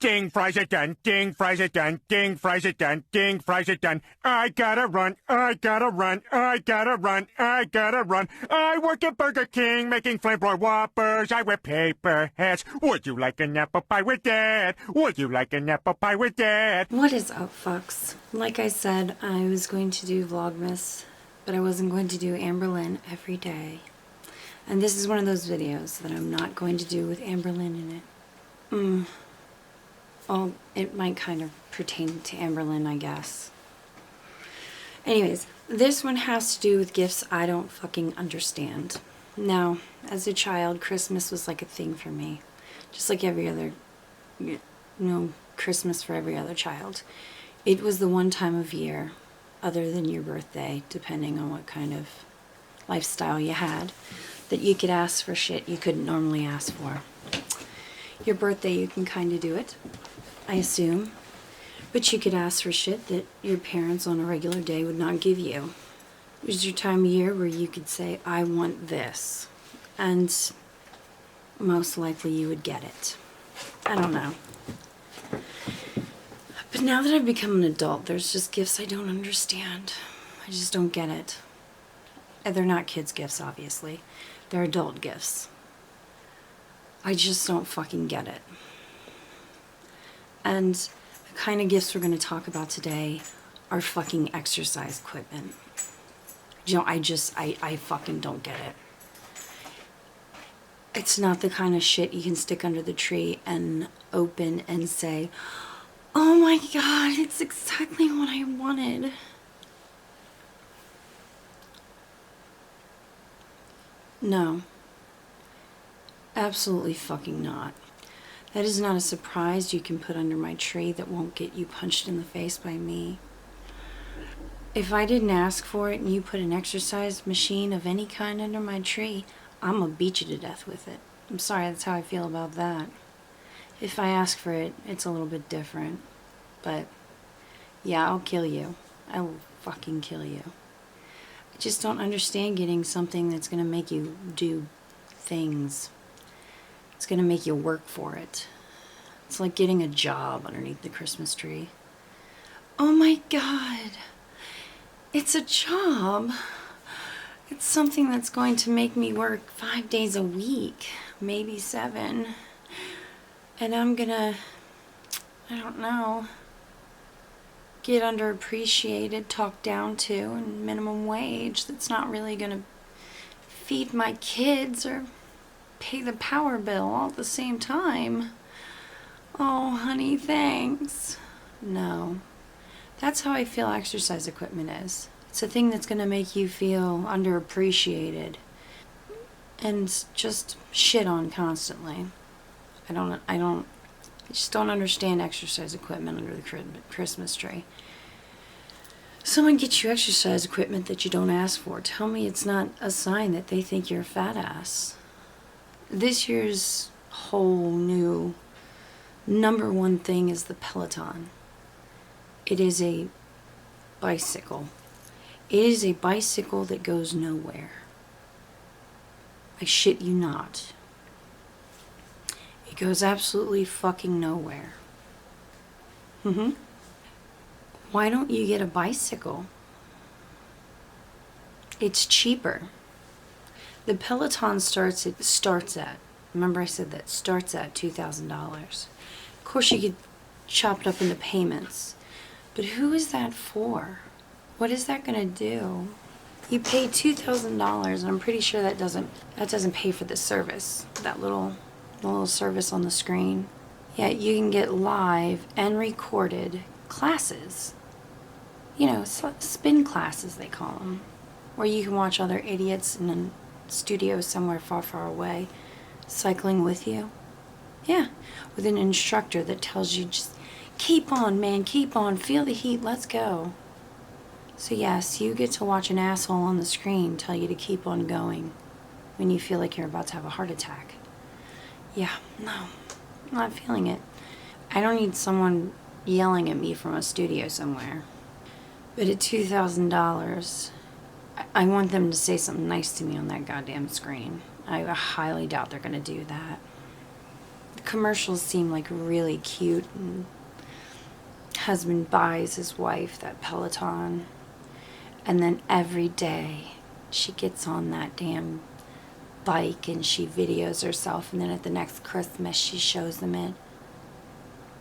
Ding, fries it done. Ding, fries it done. Ding, fries it done. Ding, fries it done. I gotta run. I gotta run. I gotta run. I gotta run. I work at Burger King making flamethrower Whoppers. I wear paper hats. Would you like an apple pie with that? Would you like an apple pie with that? What is up, fucks? Like I said, I was going to do Vlogmas, but I wasn't going to do Amberlynn every day. And this is one of those videos that I'm not going to do with Amberlynn in it. Well, it might kind of pertain to Amberlynn, I guess. Anyways, this one has to do with gifts I don't fucking understand. Now, as a child, Christmas was like a thing for me. Just like every other, Christmas for every other child. It was the one time of year, other than your birthday, depending on what kind of lifestyle you had, that you could ask for shit you couldn't normally ask for. Your birthday, you can kind of do it, I assume. But you could ask for shit that your parents on a regular day would not give you. It was your time of year where you could say, I want this. And most likely you would get it. I don't know. But now that I've become an adult, there's just gifts I don't understand. I just don't get it. And they're not kids' gifts, obviously. They're adult gifts. I just don't fucking get it. And the kind of gifts we're going to talk about today are fucking exercise equipment. I fucking don't get it. It's not the kind of shit you can stick under the tree and open and say, oh my god, it's exactly what I wanted. No. Absolutely fucking not. That is not a surprise you can put under my tree that won't get you punched in the face by me. If I didn't ask for it and you put an exercise machine of any kind under my tree, I'm gonna beat you to death with it. I'm sorry, that's how I feel about that. If I ask for it, it's a little bit different. But, yeah, I'll kill you. I will fucking kill you. I just don't understand getting something that's gonna make you do things. It's gonna make you work for it. It's like getting a job underneath the Christmas tree. Oh my god. It's a job. It's something that's going to make me work 5 days a week, maybe 7. And I'm gonna, I don't know, get underappreciated, talked down to, and minimum wage that's not really gonna feed my kids or pay the power bill all at the same time. Oh, honey, thanks. No. That's how I feel exercise equipment is. It's a thing that's going to make you feel underappreciated and just shit on constantly. I just don't understand exercise equipment under the Christmas tree. Someone gets you exercise equipment that you don't ask for. Tell me it's not a sign that they think you're a fat ass. This year's whole new #1 thing is the Peloton. It is a bicycle. It is a bicycle that goes nowhere. I shit you not. It goes absolutely fucking nowhere. Why don't you get a bicycle? It's cheaper. The Peloton starts at, remember I said that, starts at $2,000. Of course you could chop it up into payments. But who is that for? What is that gonna do? You pay $2,000 and I'm pretty sure that doesn't pay for the service. That little service on the screen. Yeah, you can get live and recorded classes. Spin classes they call them. Where you can watch other idiots in a studio somewhere far, far away cycling with you. Yeah, with an instructor that tells you just keep on, man, keep on, feel the heat, let's go. So yes, you get to watch an asshole on the screen tell you to keep on going when you feel like you're about to have a heart attack. Yeah, no, I'm not feeling it. I don't need someone yelling at me from a studio somewhere. But at $2,000, I want them to say something nice to me on that goddamn screen. I highly doubt they're gonna do that. The commercials seem like really cute, and husband buys his wife that Peloton, and then every day she gets on that damn bike and she videos herself, and then at the next Christmas she shows them it.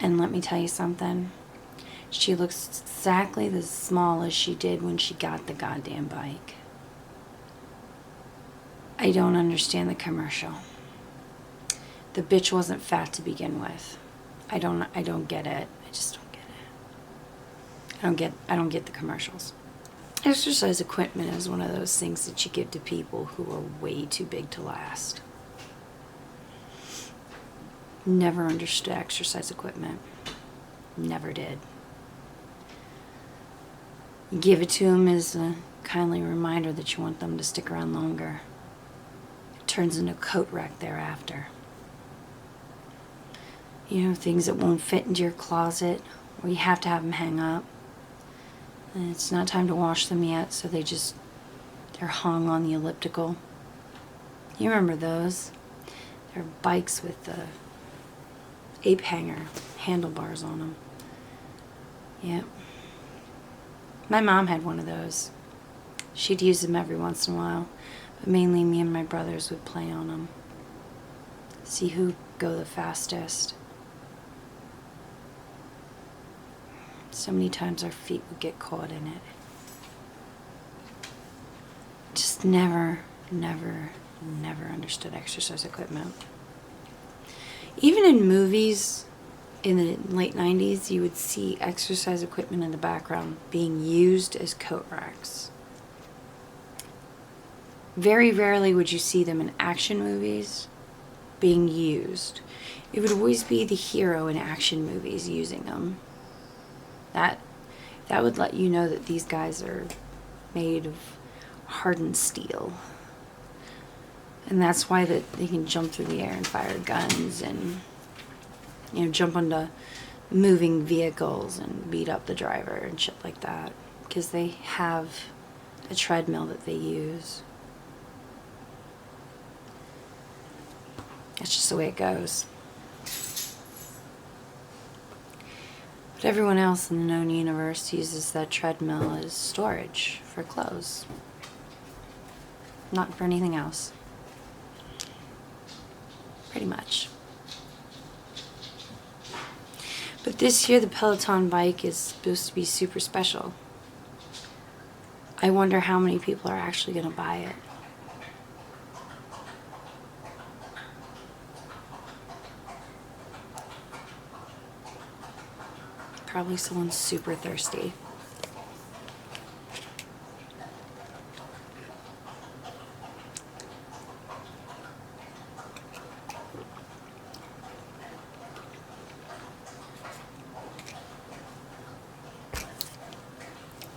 And let me tell you something, she looks exactly as small as she did when she got the goddamn bike. I don't understand the commercial. The bitch wasn't fat to begin with. I don't get it. I just don't get it. I don't get the commercials. Exercise equipment is one of those things that you give to people who are way too big to last. Never understood exercise equipment. Never did. You give it to them as a kindly reminder that you want them to stick around longer. It turns into a coat rack thereafter. You know, things that won't fit into your closet, or you have to have them hang up. And it's not time to wash them yet, so they're hung on the elliptical. You remember those? They're bikes with the ape hanger handlebars on them. Yep. My mom had one of those. She'd use them every once in a while, but mainly me and my brothers would play on them. See who'd go the fastest. So many times our feet would get caught in it. Just never understood exercise equipment. Even in movies in the late 90s, you would see exercise equipment in the background being used as coat racks. Very rarely would you see them in action movies being used. It would always be the hero in action movies using them. That would let you know that these guys are made of hardened steel. And that's why that they can jump through the air and fire guns and, you know, jump onto moving vehicles and beat up the driver and shit like that. Because they have a treadmill that they use. That's just the way it goes. But everyone else in the known universe uses that treadmill as storage for clothes. Not for anything else. Pretty much. But this year the Peloton bike is supposed to be super special. I wonder how many people are actually going to buy it. Probably someone super thirsty.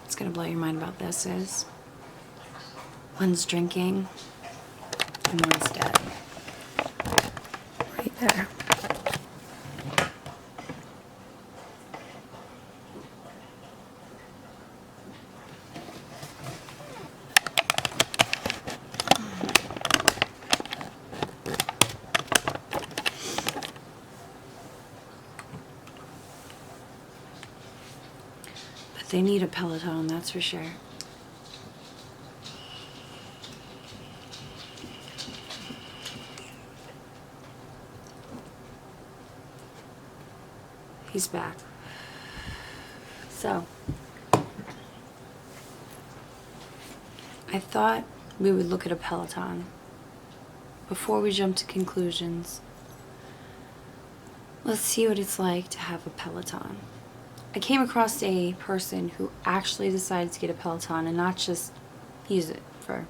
What's gonna blow your mind about this is one's drinking and one's dead. Right there. They need a Peloton, that's for sure. He's back. So, I thought we would look at a Peloton before we jump to conclusions. Let's see what it's like to have a Peloton. I came across a person who actually decided to get a Peloton and not just use it for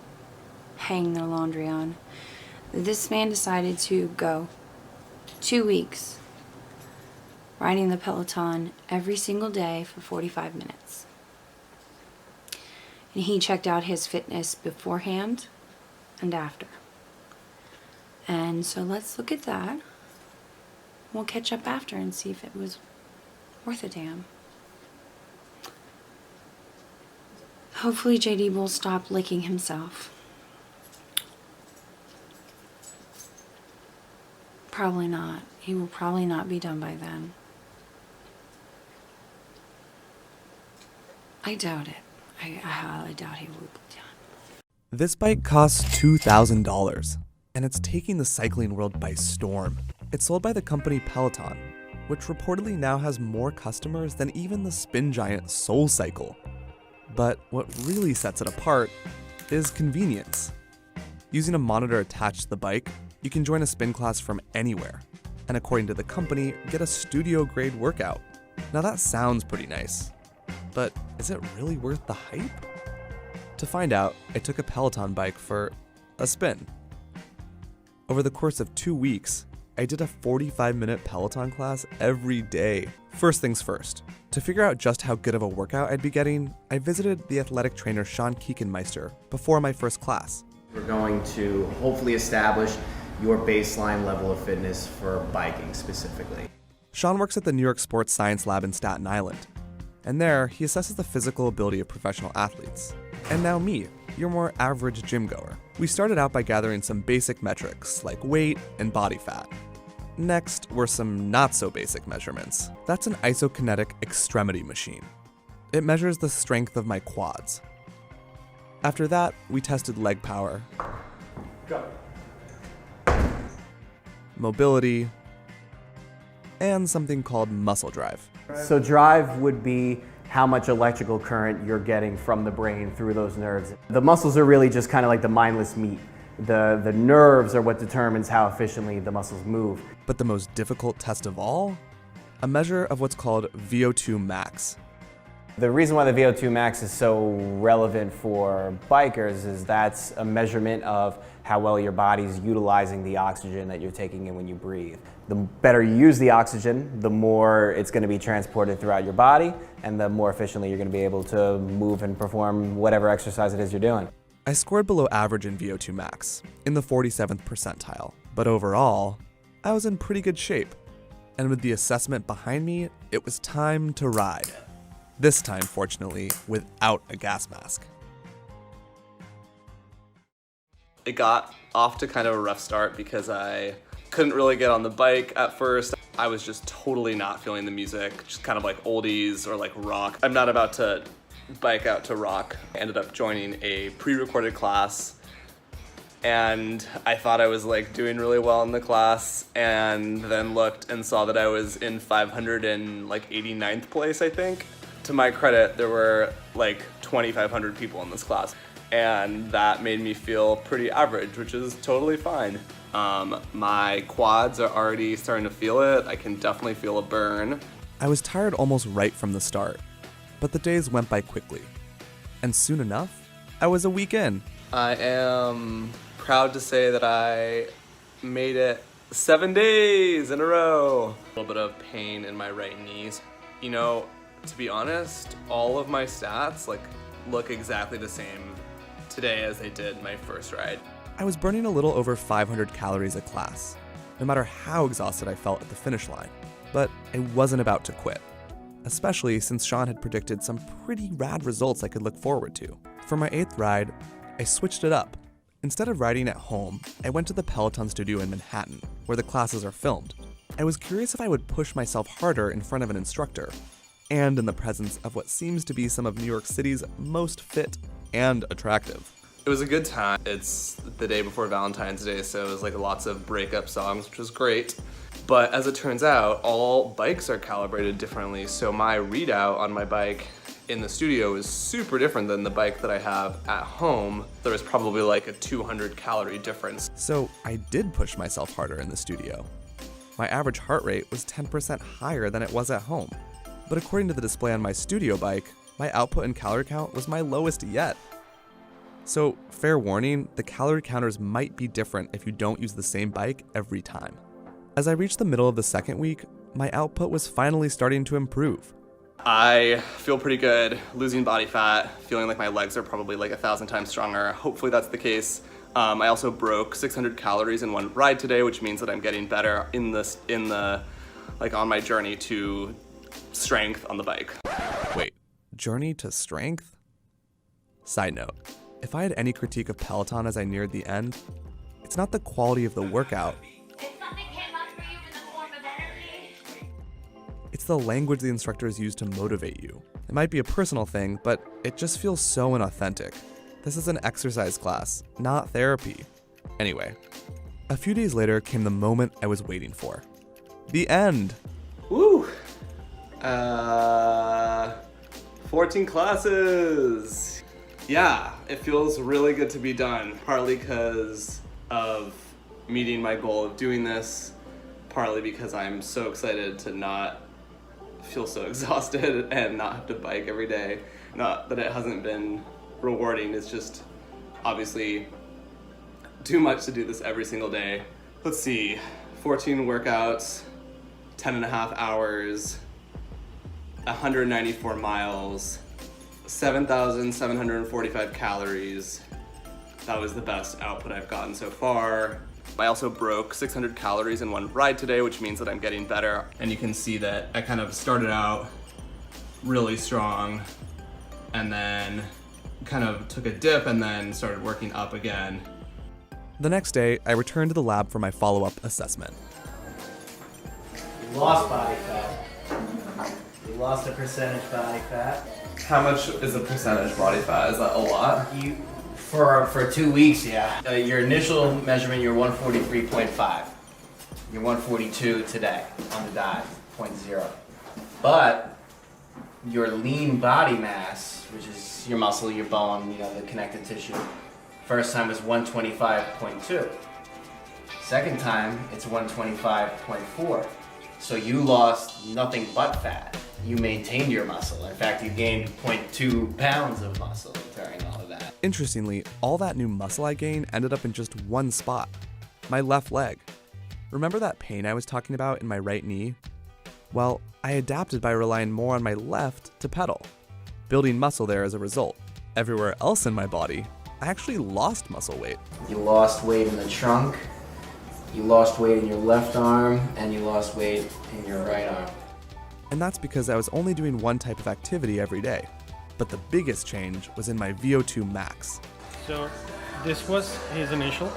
hanging their laundry on. This man decided to go 2 weeks riding the Peloton every single day for 45 minutes. And he checked out his fitness beforehand and after. And so let's look at that. We'll catch up after and see if it was worth a damn. Hopefully JD will stop licking himself. Probably not. He will probably not be done by then. I doubt it. I highly doubt he will be done. This bike costs $2,000, and it's taking the cycling world by storm. It's sold by the company Peloton, which reportedly now has more customers than even the spin giant SoulCycle. But what really sets it apart is convenience. Using a monitor attached to the bike, you can join a spin class from anywhere, and according to the company, get a studio-grade workout. Now that sounds pretty nice, but is it really worth the hype? To find out, I took a Peloton bike for a spin. Over the course of 2 weeks, I did a 45-minute Peloton class every day. First things first, to figure out just how good of a workout I'd be getting, I visited the athletic trainer Sean Kiekenmeister before my first class. We're going to hopefully establish your baseline level of fitness for biking specifically. Sean works at the New York Sports Science Lab in Staten Island, and there he assesses the physical ability of professional athletes. And now me, your more average gym goer. We started out by gathering some basic metrics like weight and body fat. Next were some not so basic measurements. That's an isokinetic extremity machine. It measures the strength of my quads. After that, we tested leg power, mobility, and something called muscle drive. So drive would be how much electrical current you're getting from the brain through those nerves. The muscles are really just kind of like the mindless meat. The nerves are what determines how efficiently the muscles move. But the most difficult test of all? A measure of what's called VO2 max. The reason why the VO2 max is so relevant for bikers is that's a measurement of how well your body's utilizing the oxygen that you're taking in when you breathe. The better you use the oxygen, the more it's going to be transported throughout your body, and the more efficiently you're going to be able to move and perform whatever exercise it is you're doing. I scored below average in VO2 max, in the 47th percentile, but overall, I was in pretty good shape. And with the assessment behind me, it was time to ride. This time, fortunately, without a gas mask. It got off to kind of a rough start because I couldn't really get on the bike at first. I was just totally not feeling the music, just kind of like oldies or like rock. I'm not about to bike out to rock. I ended up joining a pre-recorded class, and I thought I was like doing really well in the class, and then looked and saw that I was in 589th place, I think. To my credit, there were like 2,500 people in this class, and that made me feel pretty average, which is totally fine. My quads are already starting to feel it. I can definitely feel a burn. I was tired almost right from the start, but the days went by quickly, and soon enough, I was a week in. I am proud to say that I made it 7 days in a row. A little bit of pain in my right knees. You know, to be honest, all of my stats look exactly the same today as they did my first ride. I was burning a little over 500 calories a class, no matter how exhausted I felt at the finish line. But I wasn't about to quit, especially since Sean had predicted some pretty rad results I could look forward to. For my 8th ride, I switched it up. Instead of riding at home, I went to the Peloton studio in Manhattan, where the classes are filmed. I was curious if I would push myself harder in front of an instructor, and in the presence of what seems to be some of New York City's most fit and attractive. It was a good time. It's the day before Valentine's Day, so it was like lots of breakup songs, which was great. But as it turns out, all bikes are calibrated differently, so my readout on my bike in the studio is super different than the bike that I have at home. There was probably like a 200 calorie difference. So I did push myself harder in the studio. My average heart rate was 10% higher than it was at home. But according to the display on my studio bike, my output and calorie count was my lowest yet. So, fair warning, the calorie counters might be different if you don't use the same bike every time. As I reached the middle of the second week, my output was finally starting to improve. I feel pretty good, losing body fat, feeling like my legs are probably like 1,000 times stronger. Hopefully that's the case. I also broke 600 calories in one ride today, which means that I'm getting better on my journey to strength on the bike. Wait, journey to strength? Side note, if I had any critique of Peloton as I neared the end, it's not the quality of the workout. If something came up for you in the form of the language the instructors use to motivate you. It might be a personal thing, but it just feels so inauthentic. This is an exercise class, not therapy. Anyway, a few days later came the moment I was waiting for. The end! Woo! 14 classes! Yeah, it feels really good to be done, partly because of meeting my goal of doing this, partly because I'm so excited to not feel so exhausted and not have to bike every day. Not that it hasn't been rewarding, it's just obviously too much to do this every single day. Let's see, 14 workouts, 10.5 hours, 194 miles, 7,745 calories. That was the best output I've gotten so far. I also broke 600 calories in one ride today, which means that I'm getting better. And you can see that I kind of started out really strong and then kind of took a dip and then started working up again. The next day, I returned to the lab for my follow-up assessment. You lost body fat. You lost a percentage body fat. How much is a percentage body fat? Is that a lot? For 2 weeks, yeah. Your initial measurement, you're 143.5. You're 142 today on the diet, 0.0. But your lean body mass, which is your muscle, your bone, the connective tissue, first time was 125.2. Second time, it's 125.4. So you lost nothing but fat. You maintained your muscle. In fact, you gained 0.2 pounds of muscle during all of that. Interestingly, all that new muscle I gained ended up in just one spot, my left leg. Remember that pain I was talking about in my right knee? Well, I adapted by relying more on my left to pedal, building muscle there as a result. Everywhere else in my body, I actually lost muscle weight. You lost weight in the trunk, you lost weight in your left arm, and you lost weight in your right arm. And that's because I was only doing one type of activity every day. But the biggest change was in my VO2 max. So this was his initial,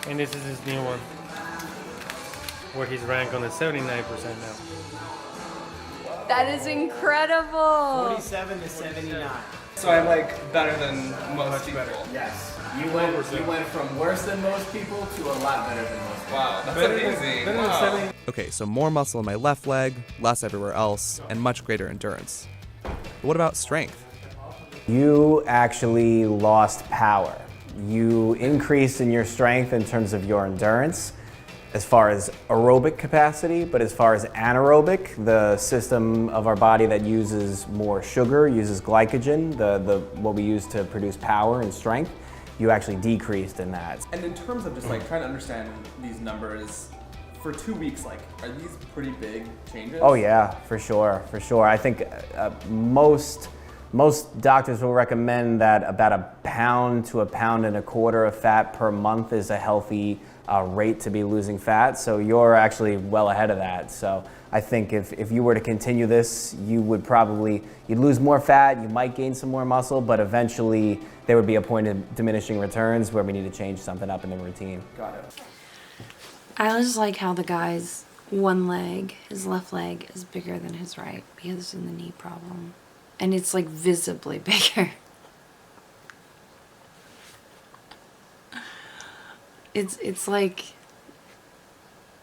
and this is his new one, where he's ranked on the 79% now. That is incredible. 47 to 79. So I'm like better than most people. Yes. You went from worse than most people to a lot better than most people. Wow, that's amazing. Wow. Okay, so more muscle in my left leg, less everywhere else, and much greater endurance. But what about strength? You actually lost power. You increased in your strength in terms of your endurance as far as aerobic capacity, but as far as anaerobic, the system of our body that uses more sugar, uses glycogen, what we use to produce power and strength, you actually decreased in that. And in terms of just like trying to understand these numbers, for 2 weeks, like, are these pretty big changes? Oh yeah, for sure. I think most doctors will recommend that about 1 pound to 1.25 pounds of fat per month is a healthy rate to be losing fat. So you're actually well ahead of that. So I think if you were to continue this, you'd lose more fat, you might gain some more muscle, but eventually there would be a point of diminishing returns where we need to change something up in the routine. Got it. I just like how the guy's one leg, his left leg, is bigger than his right because of the knee problem. And it's like visibly bigger. It's like,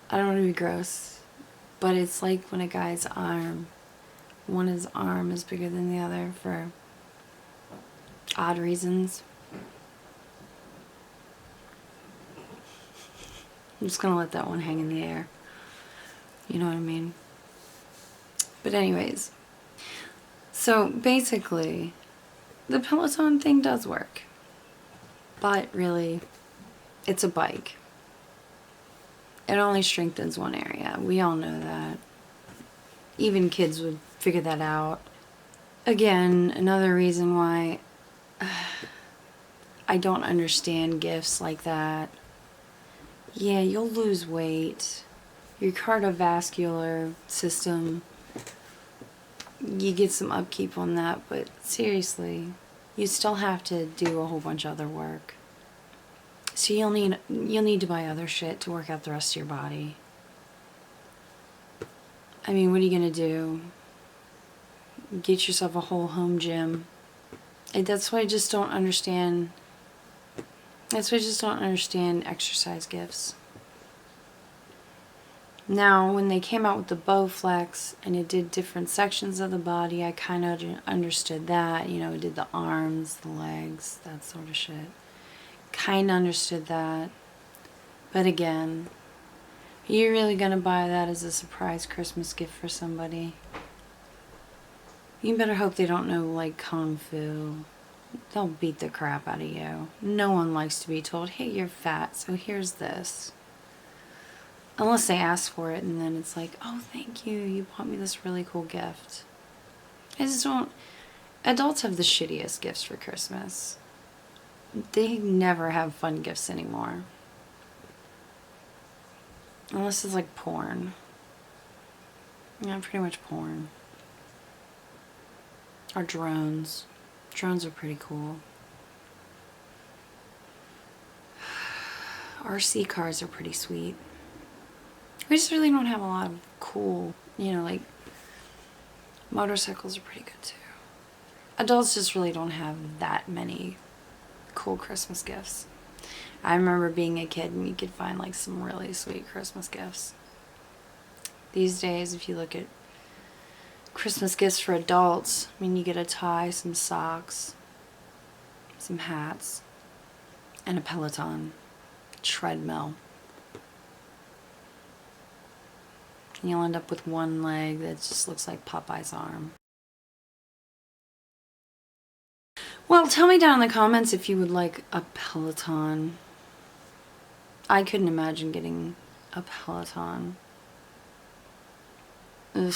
I don't want to be gross, but it's like when a guy's arm, one of his arm is bigger than the other for odd reasons. I'm just gonna let that one hang in the air. You know what I mean? But anyways, so basically, the Peloton thing does work. But really, it's a bike. It only strengthens one area. We all know that. Even kids would figure that out. Again, another reason why I don't understand gifts like that. Yeah, you'll lose weight. Your cardiovascular system, you get some upkeep on that, but seriously, you still have to do a whole bunch of other work. So you'll need to buy other shit to work out the rest of your body. I mean, what are you gonna do? Get yourself a whole home gym. That's why I just don't understand. That's why I just don't understand exercise gifts. Now, when they came out with the Bowflex and it did different sections of the body, I kind of understood that. You know, it did the arms, the legs, that sort of shit. Kind of understood that. But again, are you really gonna buy that as a surprise Christmas gift for somebody? You better hope they don't know, like, Kung Fu. They'll beat the crap out of you. No one likes to be told, hey, you're fat, so here's this. Unless they ask for it, and then it's like, oh, thank you, you bought me this really cool gift. I just don't... Adults have the shittiest gifts for Christmas. They never have fun gifts anymore. Unless it's like porn. Yeah, pretty much porn. Or drones. Drones are pretty cool. RC cars are pretty sweet. We just really don't have a lot of cool, you know, like, motorcycles are pretty good too. Adults just really don't have that many cool Christmas gifts. I remember being a kid and you could find like some really sweet Christmas gifts. These days, if you look at Christmas gifts for adults, I mean, you get a tie, some socks, some hats, and a Peloton treadmill. And you'll end up with one leg that just looks like Popeye's arm. Well, tell me down in the comments if you would like a Peloton. I couldn't imagine getting a Peloton. Ugh.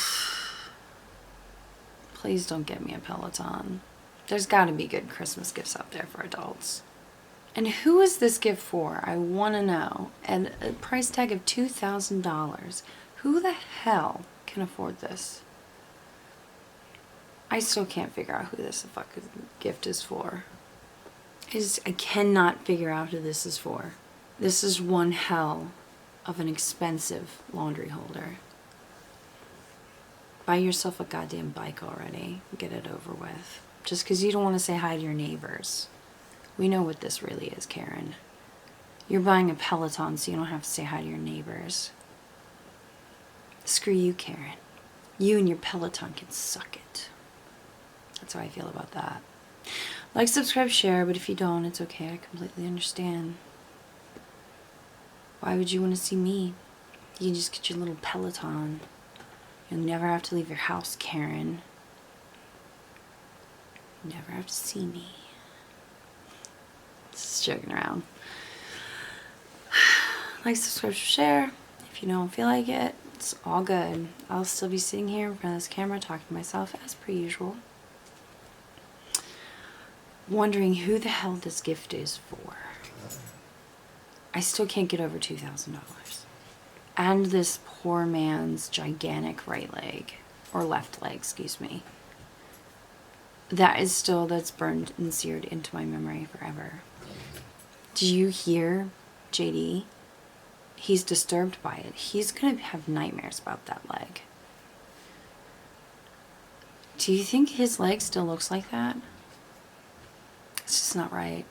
Please don't get me a Peloton. There's gotta be good Christmas gifts out there for adults. And who is this gift for? I want to know. At a price tag of $2,000, who the hell can afford this? I still can't figure out who this fucking gift is for. I cannot figure out who this is for. This is one hell of an expensive laundry holder. Buy yourself a goddamn bike already. Get it over with. Just because you don't want to say hi to your neighbors. We know what this really is, Karen. You're buying a Peloton so you don't have to say hi to your neighbors. Screw you, Karen. You and your Peloton can suck it. That's how I feel about that. Like, subscribe, share, but if you don't, it's okay. I completely understand. Why would you want to see me? You can just get your little Peloton. You'll never have to leave your house, Karen. You never have to see me. Just joking around. Like, subscribe, share. If you don't feel like it, it's all good. I'll still be sitting here in front of this camera talking to myself as per usual. Wondering who the hell this gift is for. I still can't get over $2,000. And this poor man's gigantic right leg. Or left leg, excuse me. That's burned and seared into my memory forever. Do you hear JD? He's disturbed by it. He's gonna have nightmares about that leg. Do you think his leg still looks like that? It's just not right.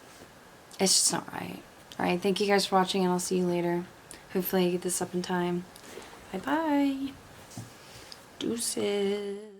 It's just not right. Alright, thank you guys for watching, and I'll see you later. Hopefully I get this up in time. Bye-bye. Deuces.